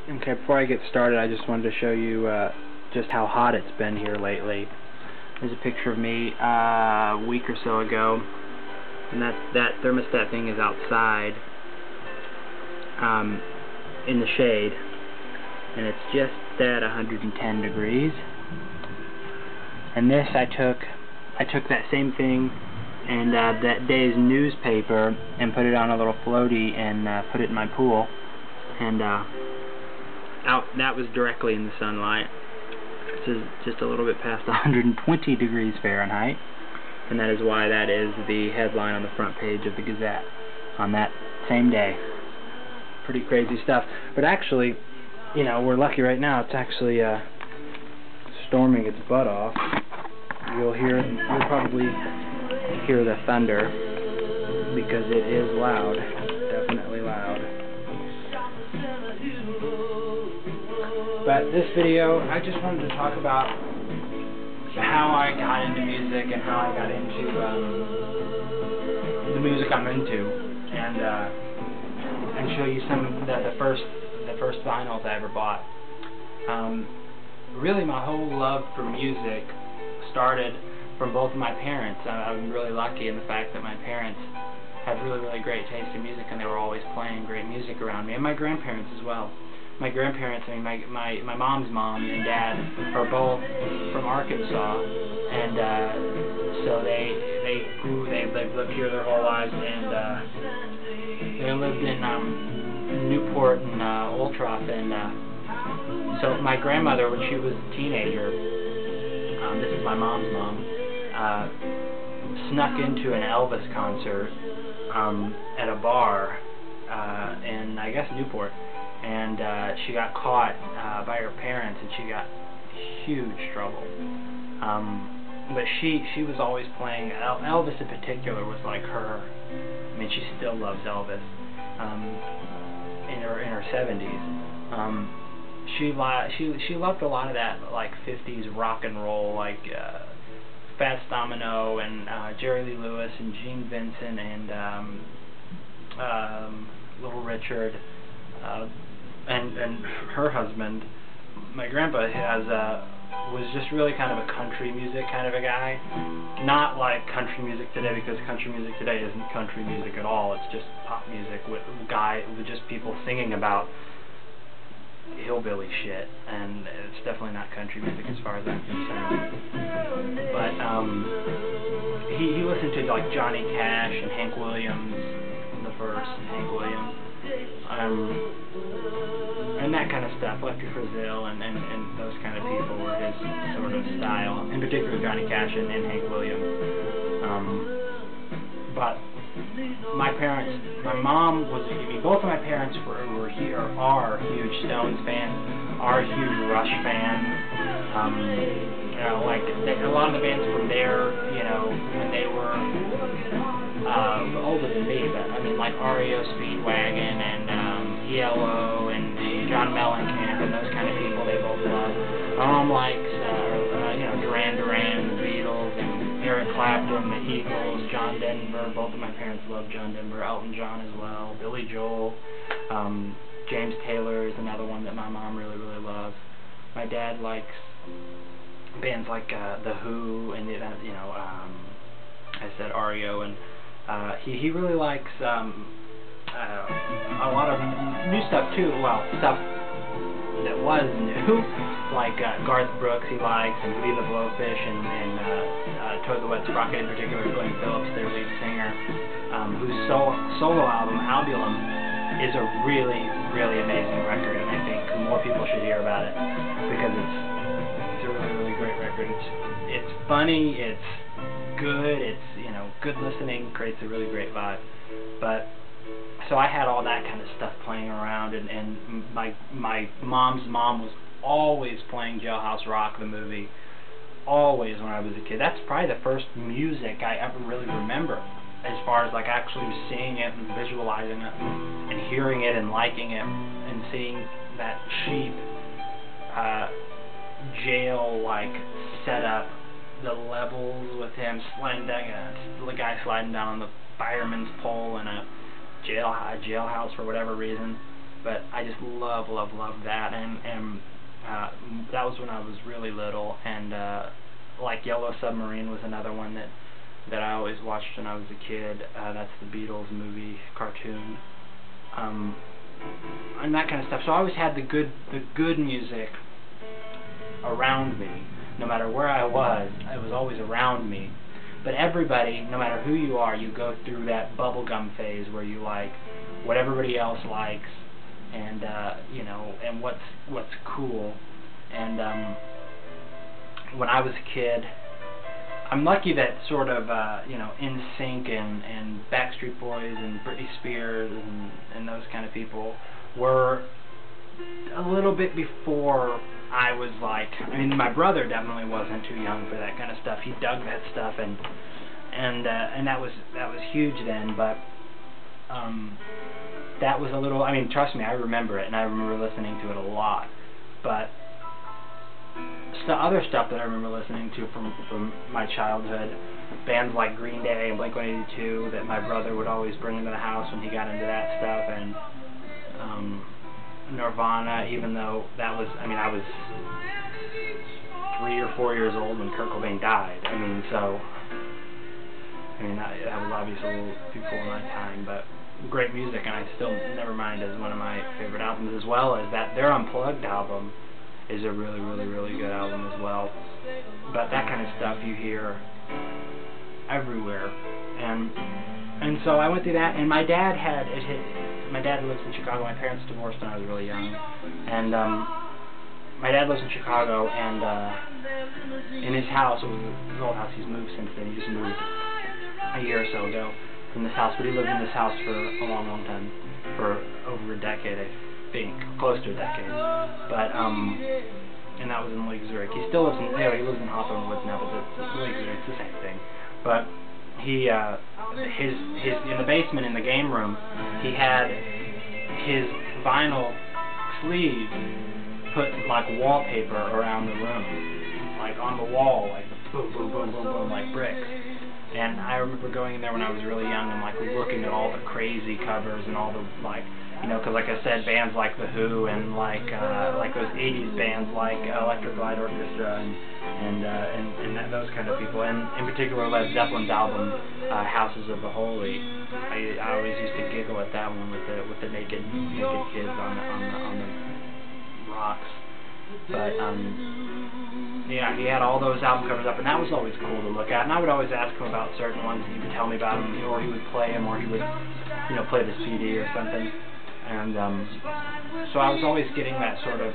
Okay, before I get started, I just wanted to show you just how hot it's been here lately. There's a picture of me a week or so ago, and that thermostat thing is outside in the shade, and it's just at 110 degrees. And this I took that same thing and that day's newspaper and put it on a little floaty and put it in my pool, and that was directly in the sunlight. This is just a little bit past 120 degrees Fahrenheit, and that is why that is the headline on the front page of the Gazette on that same day. Pretty crazy stuff. But actually, you know, we're lucky right now. It's actually storming its butt off. You'll probably hear the thunder because it is loud, definitely loud. But this video, I just wanted to talk about how I got into music and how I got into the music I'm into, and show you some of the first vinyls I ever bought. Really, my whole love for music started from both of my parents. I'm really lucky in the fact that my parents had really great taste in music, and they were always playing great music around me, and my grandparents as well. My grandparents, I mean, my mom's mom and dad are both from Arkansas, and so they've lived here their whole lives, and they lived in Newport and Old Trough, and so my grandmother, when she was a teenager, this is my mom's mom, snuck into an Elvis concert at a bar in, I guess, Newport. And she got caught by her parents, and she got huge trouble. But she was always playing. Elvis in particular was like her. I mean, she still loves Elvis. In her 70s, she loved a lot of that like 50s rock and roll, like Fats Domino and Jerry Lee Lewis and Gene Vincent and Little Richard. And her husband, my grandpa, was just really kind of a country music kind of a guy. Not like country music today, because country music today isn't country music at all. It's just pop music with just people singing about hillbilly shit, and it's definitely not country music as far as I'm concerned. But he listened to like Johnny Cash and Hank Williams, the first Hank Williams. And that kind of stuff, Electric Brazil and those kind of people were his sort of style, in particular Johnny Cash and Hank Williams. But my parents, my mom was, I mean, both of my parents are huge Stones fans, are huge Rush fans. You know, like a lot of the bands from there, you know, when they were older than me, but I mean, like REO Speedwagon and ELO and John Mellencamp and those kind of people they both love. My mom likes, you know, Duran Duran, the Beatles, and Eric Clapton, the Eagles, John Denver. Both of my parents love John Denver, Elton John as well, Billy Joel, James Taylor is another one that my mom really loves. My dad likes bands like The Who and you know, I said REO, and he really likes a lot of new stuff too. Well, stuff that was new, like Garth Brooks he likes, and Viva Blowfish, and Toad the Wet Sprocket in particular, Glenn Phillips, their lead singer, whose solo album, Albulum, is a really amazing record, and I think more people should hear about it, because it's a really great record. It's funny, it's good, it's, you know, good listening, creates a really great vibe. But so I had all that kind of stuff playing around, and my mom's mom was always playing Jailhouse Rock, the movie, always when I was a kid. That's probably the first music I ever really remember, as far as like actually seeing it and visualizing it and hearing it and liking it and seeing that cheap jail like setup, the levels with him sliding down, the guy sliding down the fireman's pole in a jailhouse for whatever reason. but I just love that, and that was when I was really little, and like Yellow Submarine was another one that I always watched when I was a kid. That's the Beatles movie cartoon, and that kind of stuff. So I always had the good music around me, no matter where I was. It was always around me. But everybody, no matter who you are, you go through that bubblegum phase where you like what everybody else likes, and you know, and what's cool. And when I was a kid, I'm lucky that sort of you know, NSYNC and Backstreet Boys and Britney Spears and those kind of people were a little bit before I was like, I mean, my brother definitely wasn't too young for that kind of stuff. He dug that stuff, and that was huge then. But that was a little, I mean, trust me, I remember it, and I remember listening to it a lot. But other stuff that I remember listening to from my childhood, bands like Green Day and Blink-182 that my brother would always bring into the house when he got into that stuff, and Nirvana, even though that was, I mean, I was 3 or 4 years old when Kurt Cobain died. I mean, so, I mean, that was obviously a little before my time, but great music, and I still, Nevermind is one of my favorite albums, as well as that their Unplugged album is a really good album as well. But that kind of stuff you hear everywhere, and so I went through that, and my dad lives in Chicago. My parents divorced when I was really young, and my dad lives in Chicago, and in his house, it was his old house. He's moved since then. He just moved a year or so ago from this house, but he lived in this house for a long time, for over a decade, I think, close to a decade. But and that was in Lake Zurich. He still lives in, you know, he lives in Hawthorne Woods now, but it's Lake Zurich, it's the same thing. But he his in the basement in the game room, he had his vinyl sleeves put like wallpaper around the room, like on the wall, like boom, boom, boom, boom, boom, like bricks. And I remember going in there when I was really young and like looking at all the crazy covers and all the, like, you know, because like I said, bands like The Who and like those 80s bands like Electric Light Orchestra and those kind of people, and in particular Led Zeppelin's album Houses of the Holy. I always used to giggle at that one with the naked kids on the rocks. But yeah, he had all those album covers up, and that was always cool to look at. And I would always ask him about certain ones, and he would tell me about them, or he would play them, or he would, you know, play the CD or something. And so I was always getting that sort of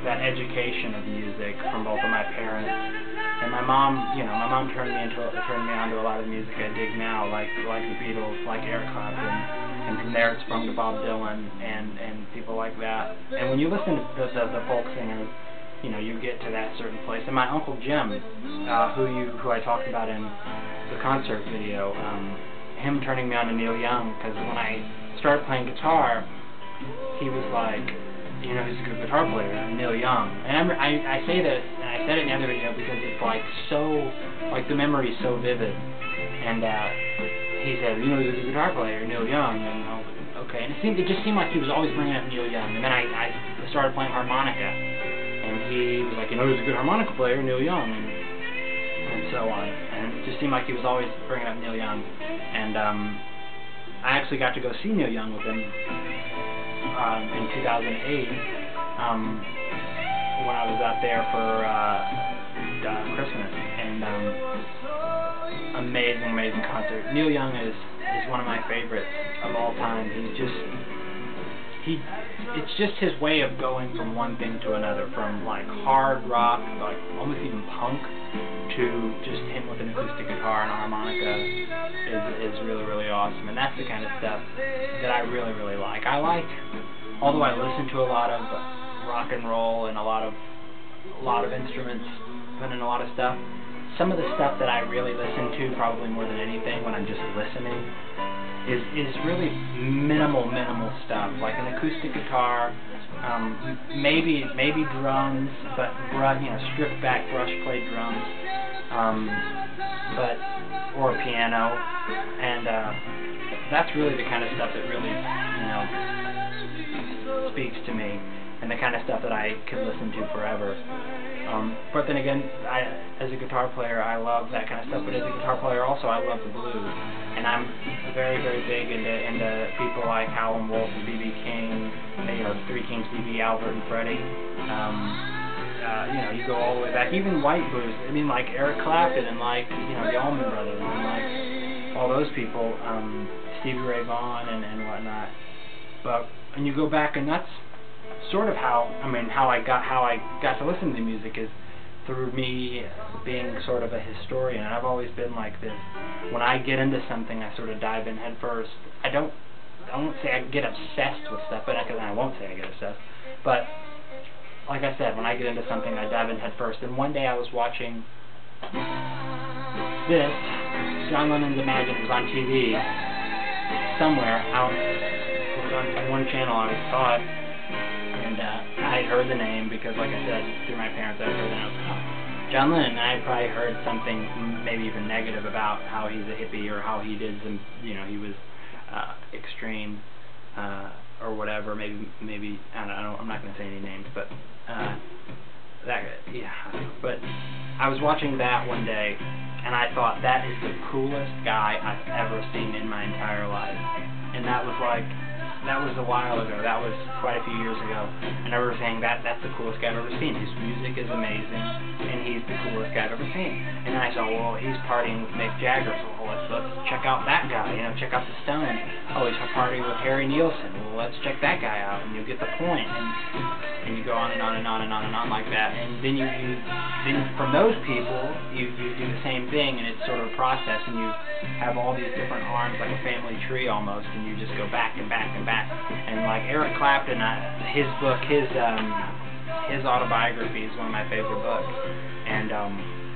that education of music from both of my parents. And my mom, you know, turned me on to a lot of music I dig now, like the Beatles, like Eric Clapton, and from there it sprung to Bob Dylan and people like that. And when you listen to the folk singers, you know, you get to that certain place. And my Uncle Jim, who I talked about in the concert video, him turning me on to Neil Young, because when I started playing guitar, he was like, you know, he's a good guitar player, Neil Young. And I say this, and I said it in the other video because it's like so, like the memory is so vivid. And he said, you know, he's a good guitar player, Neil Young. And I was like, okay. And it just seemed like he was always bringing up Neil Young. And then I started playing harmonica, and he was like, you know, he's a good harmonica player, Neil Young, and so on. And it just seemed like he was always bringing up Neil Young. And I actually got to go see Neil Young with him in 2008 when I was out there for Christmas, and amazing concert. Neil Young is one of my favorites of all time. It's just his way of going from one thing to another, from like hard rock, like almost even punk, to just him with an acoustic guitar and a harmonica is really awesome. And that's the kind of stuff that I really like. Although I listen to a lot of rock and roll and a lot of instruments, put in a lot of stuff, some of the stuff that I really listen to, probably more than anything when I'm just listening, is really minimal stuff, like an acoustic guitar, maybe drums, but stripped back brush played drums, or a piano, and that's really the kind of stuff that really, speaks to me, and the kind of stuff that I could listen to forever. But then again, as a guitar player, I love that kind of stuff, but as a guitar player also, I love the blues. And I'm very, very big into people like Howlin' Wolf and B.B. King, you know, Three Kings, B.B., Albert, and Freddie. You know, you go all the way back, even white blues. I mean, like Eric Clapton and like, you know, the Allman Brothers and like all those people, Stevie Ray Vaughan and whatnot. But when you go back, and that's sort of how I got to listen to music is through me being sort of a historian. And I've always been like this. When I get into something, I sort of dive in head first. I won't say I get obsessed with stuff, but I won't say I get obsessed. But like I said, when I get into something, I dive in head first. And one day I was watching this, John Lennon's Imagine. It was on TV somewhere out. It was on one channel. I saw it. And I had heard the name because, like I said, through my parents, I heard the name. John Lennon. I had probably heard something, maybe even negative, about how he's a hippie or how he did some, you know, he was extreme or whatever. Maybe I don't know. I'm not going to say any names, but yeah. But I was watching that one day, and I thought that is the coolest guy I've ever seen in my entire life, and that was a while ago. That was quite a few years ago. And I remember saying that's the coolest guy I've ever seen. His music is amazing, and he's the coolest guy I've ever seen. And then I saw, well, he's partying with Mick Jagger, so let's check out that guy. You know, check out the Stones. Oh, he's partying with Harry Nilsson. Well, let's check that guy out, and you'll get the point. And you go on and on and on and on and on like that. And then then from those people, you do the same thing, and it's sort of a process, and you have all these different arms, like a family tree almost, and you just go back and back and back. And like Eric Clapton, his book, his autobiography is one of my favorite books. And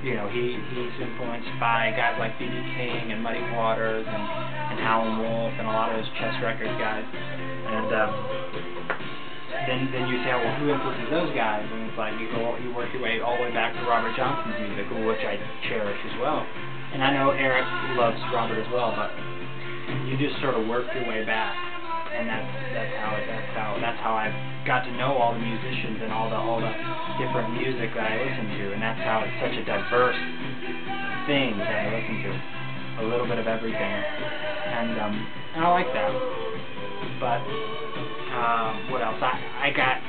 you know, he's influenced by guys like B.B. King and Muddy Waters and Howlin' Wolf and a lot of those Chess Records guys. And then you say, well, who influences those guys? And it's like you work your way all the way back to Robert Johnson's music, which I cherish as well. And I know Eric loves Robert as well, but you just sort of work your way back. And that's how I've got to know all the musicians and all the different music that I listen to, and that's how it's such a diverse thing that I listen to, a little bit of everything, and I like that. But what else? I got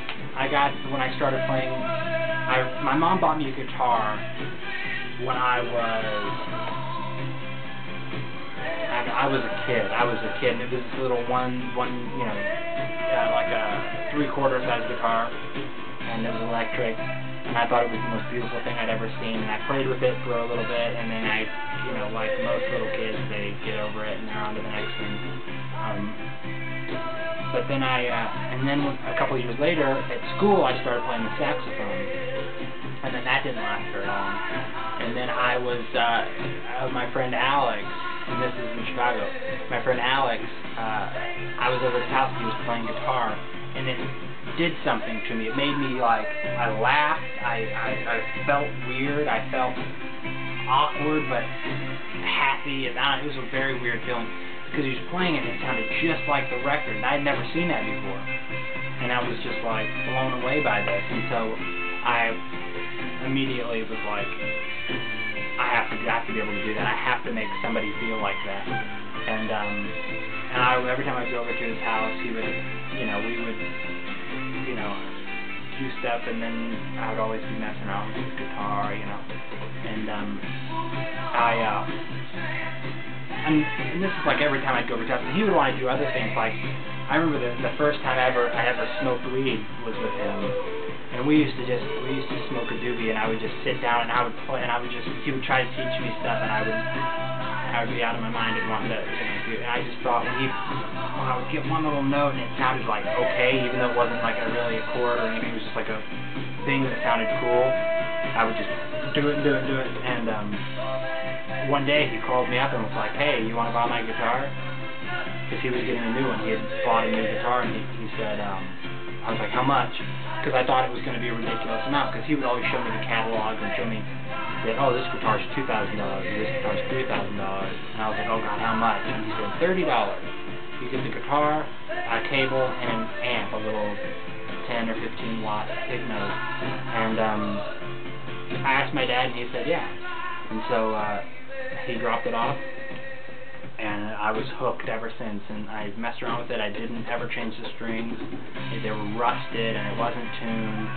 when I started playing. My mom bought me a guitar when I was a kid. And it was this little one, you know, like a 3/4 size guitar, and it was electric, and I thought it was the most beautiful thing I'd ever seen, and I played with it for a little bit, and then you know, like most little kids, they get over it, and they're on to the next thing. But then and then a couple of years later, at school, I started playing the saxophone, and then that didn't last very long, and then I was, my friend Alex, and this is in Chicago, my friend Alex, I was over at his house, and he was playing guitar, and it did something to me. It made me, like, I laughed, I felt weird, I felt awkward, but happy, and it was a very weird feeling, because he was playing it, and it sounded just like the record, and I'd never seen that before, and I was just, like, blown away by this, and so I immediately was like, I have to be able to do that. I have to make somebody feel like that. And every time I'd go over to his house, he would, you know, we would, you know, do stuff, and then I would always be messing around with his guitar, you know. And and this is like every time I'd go over to his house, and he would want to do other things. Like I remember the first time I ever smoked weed was with him. And we used to smoke a doobie, and I would just sit down, and I would play, and he would try to teach me stuff, and I would be out of my mind and want to, do it. And I just thought when I would get one little note, and it sounded like okay, even though it wasn't like really a chord or anything, it was just like a thing that sounded cool, I would just do it. And one day he called me up and was like, hey, you want to buy my guitar? Because he was getting a new one. He had bought a new guitar, and he said, I was like, how much? Because I thought it was going to be a ridiculous amount, because he would always show me the catalog and show me that, oh, this guitar's $2,000, or this guitar's $3,000, and I was like, oh God, how much? And he said, $30. You get the guitar, a cable, and an amp, a little 10 or 15 watt pig nose. And I asked my dad, and he said yeah. And so he dropped it off, and I was hooked ever since. And I messed around with it. I didn't ever change the strings. They were rusted, and it wasn't tuned.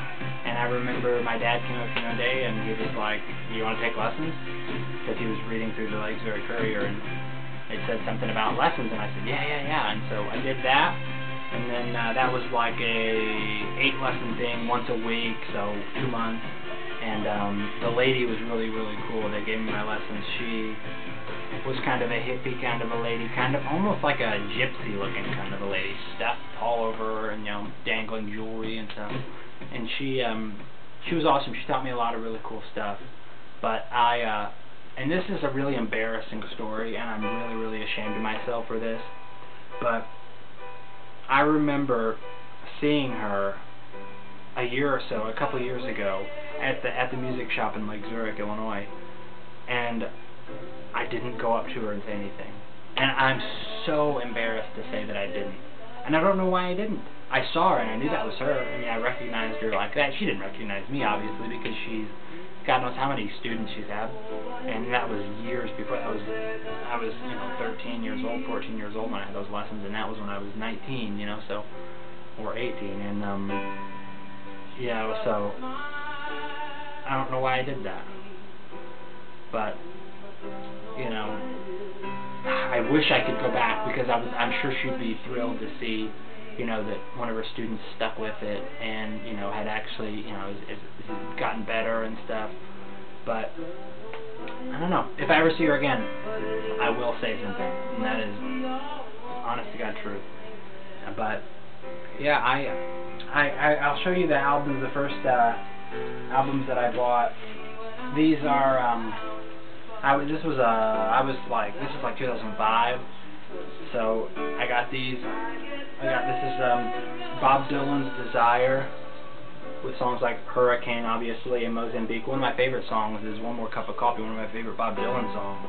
And I remember my dad came up to me one day, and he was like, "You want to take lessons?" Because he was reading through the Lake Zurich Courier, and it said something about lessons, and I said, yeah. And so I did that, and then that was like a 8-lesson thing once a week, so 2 months. And the lady was really, really cool. They gave me my lessons. She was kind of a hippie kind of a lady, kind of almost like a gypsy looking kind of a lady, stuffed all over her and, you know, dangling jewelry and stuff. And she was awesome. She taught me a lot of really cool stuff. But and this is a really embarrassing story, and I'm really, really ashamed of myself for this. But I remember seeing her a year or so, a couple of years ago, at the music shop in Lake Zurich, Illinois, and I didn't go up to her and say anything. And I'm so embarrassed to say that I didn't. And I don't know why I didn't. I saw her and I knew that was her. I mean, I recognized her like that. She didn't recognize me, obviously, because she's God knows how many students she's had. And that was years before. I was, you know, 13 years old, 14 years old when I had those lessons, and that was when I was 19, you know, so, or 18. And yeah, so I don't know why I did that, but you know, I wish I could go back, because I'm sure she'd be thrilled to see, you know, that one of her students stuck with it and, you know, had actually, you know, is gotten better and stuff. But I don't know. If I ever see her again, I will say something, and that is honest to God truth. But yeah, I'll show you the albums, the first albums that I bought. These are this is like 2005. So I got these. This is Bob Dylan's Desire, with songs like Hurricane, obviously, and Mozambique. One of my favorite songs is One More Cup of Coffee, one of my favorite Bob Dylan songs.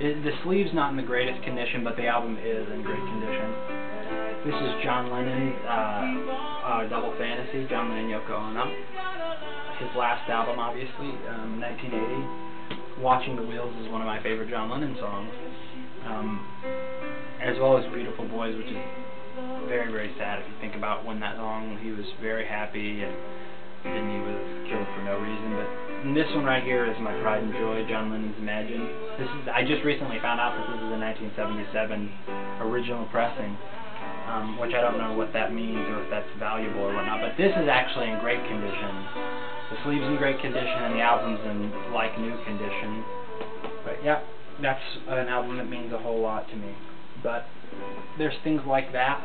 The sleeve's not in the greatest condition, but the album is in great condition. This is John Lennon's Double Fantasy, John Lennon, Yoko Ono. His last album, obviously, 1980. Watching the Wheels is one of my favorite John Lennon songs. As well as Beautiful Boys, which is very, very sad if you think about when that song, he was very happy, and then he was killed for no reason. But this one right here is My Pride and Joy, John Lennon's Imagine. I just recently found out that this is a 1977 original pressing, which I don't know what that means or if that's valuable or whatnot, but this is actually in great condition. The sleeve's in great condition and the album's in like-new condition. But yeah, that's an album that means a whole lot to me. But there's things like that,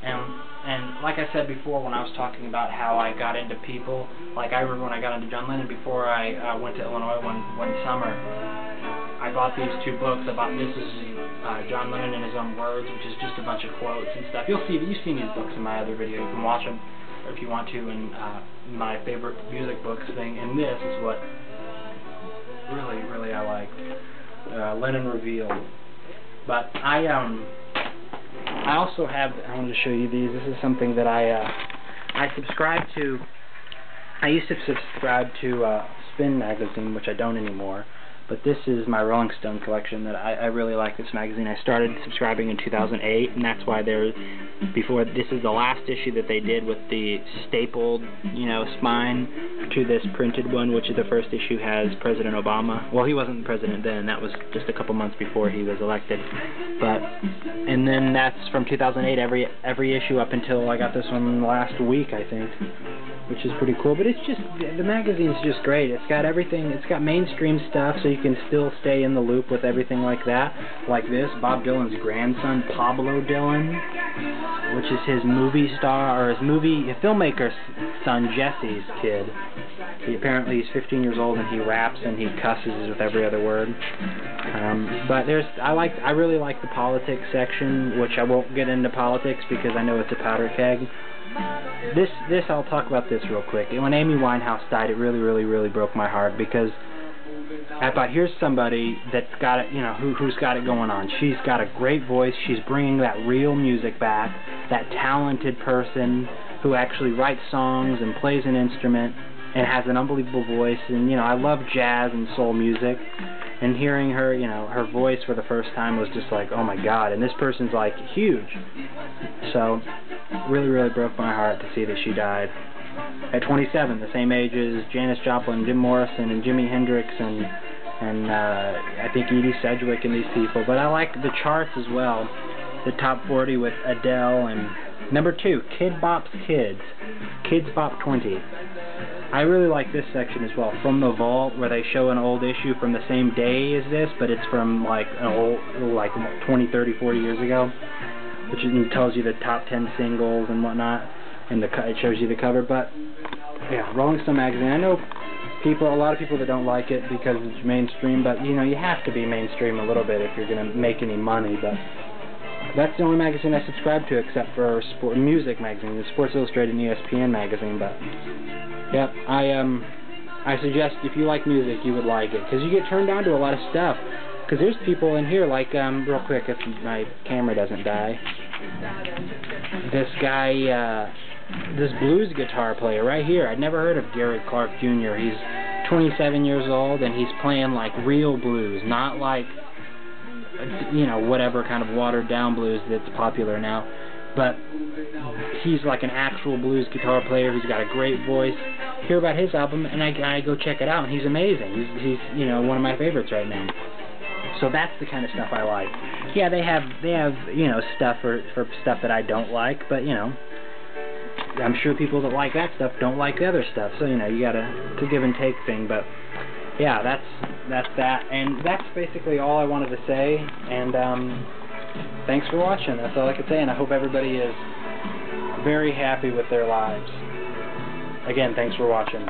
and like I said before when I was talking about how I got into people, like I remember when I got into John Lennon before I went to Illinois one summer, I bought these 2 books. I bought This is John Lennon in His Own Words, which is just a bunch of quotes and stuff. You've seen these books in my other video. You can watch them if you want to in my favorite music books thing, and this is what really, really I liked. Lennon Revealed. But I also have, I wanted to show you these. This is something that I subscribe to. I used to subscribe to Spin magazine, which I don't anymore. But this is my Rolling Stone collection that I really like this magazine. I started subscribing in 2008, and that's why this is the last issue that they did with the stapled, you know, spine to this printed one, which is the first issue has President Obama. Well, he wasn't president then. That was just a couple months before he was elected. And then that's from 2008, every issue up until I got this one last week, I think, which is pretty cool. But it's just, the magazine's just great. It's got everything. It's got mainstream stuff, so you can still stay in the loop with everything like that. Like this, Bob Dylan's grandson, Pablo Dylan, which is his movie star, or his filmmaker's son, Jesse's kid. He's 15 years old, and he raps and he cusses with every other word. But I really like the politics section, which I won't get into politics because I know it's a powder keg. I'll talk about this real quick. When Amy Winehouse died, it really, really, really broke my heart, because I thought, here's somebody that's got it, you know, who's got it going on. She's got a great voice. She's bringing that real music back. That talented person who actually writes songs and plays an instrument and has an unbelievable voice. And you know, I love jazz and soul music. And hearing her, you know, her voice for the first time was just like, oh my God. And this person's like huge. So, really, really broke my heart to see that she died at 27, the same age as Janis Joplin, Jim Morrison, and Jimi Hendrix, and I think Edie Sedgwick and these people. But I like the charts as well. The top 40 with Adele, and number 2, Kid Bop's Kids, Kids Bop 20. I really like this section as well, From the Vault, where they show an old issue from the same day as this, but it's from like an old, like 20, 30, 40 years ago, which tells you the top 10 singles and whatnot, and it shows you the cover. But yeah, Rolling Stone magazine. I know a lot of people that don't like it because it's mainstream, but you know, you have to be mainstream a little bit if you're going to make any money. But that's the only magazine I subscribe to, except for music magazine, the Sports Illustrated and ESPN magazine. But yeah, I suggest if you like music, you would like it, because you get turned on to a lot of stuff. Because there's people in here like, real quick, if my camera doesn't die, this guy, this blues guitar player right here. I'd never heard of Gary Clark Jr. He's 27 years old, and he's playing like real blues, not like, you know, whatever kind of watered down blues that's popular now. But he's like an actual blues guitar player. He's got a great voice. Hear about his album, and I go check it out, and he's amazing. He's you know, one of my favorites right now. So that's the kind of stuff I like. Yeah, they have you know, stuff for stuff that I don't like, but you know, I'm sure people that like that stuff don't like the other stuff. So you know, you it's a give and take thing. But yeah, that's that, and that's basically all I wanted to say. And thanks for watching. That's all I could say, and I hope everybody is very happy with their lives. Again, thanks for watching.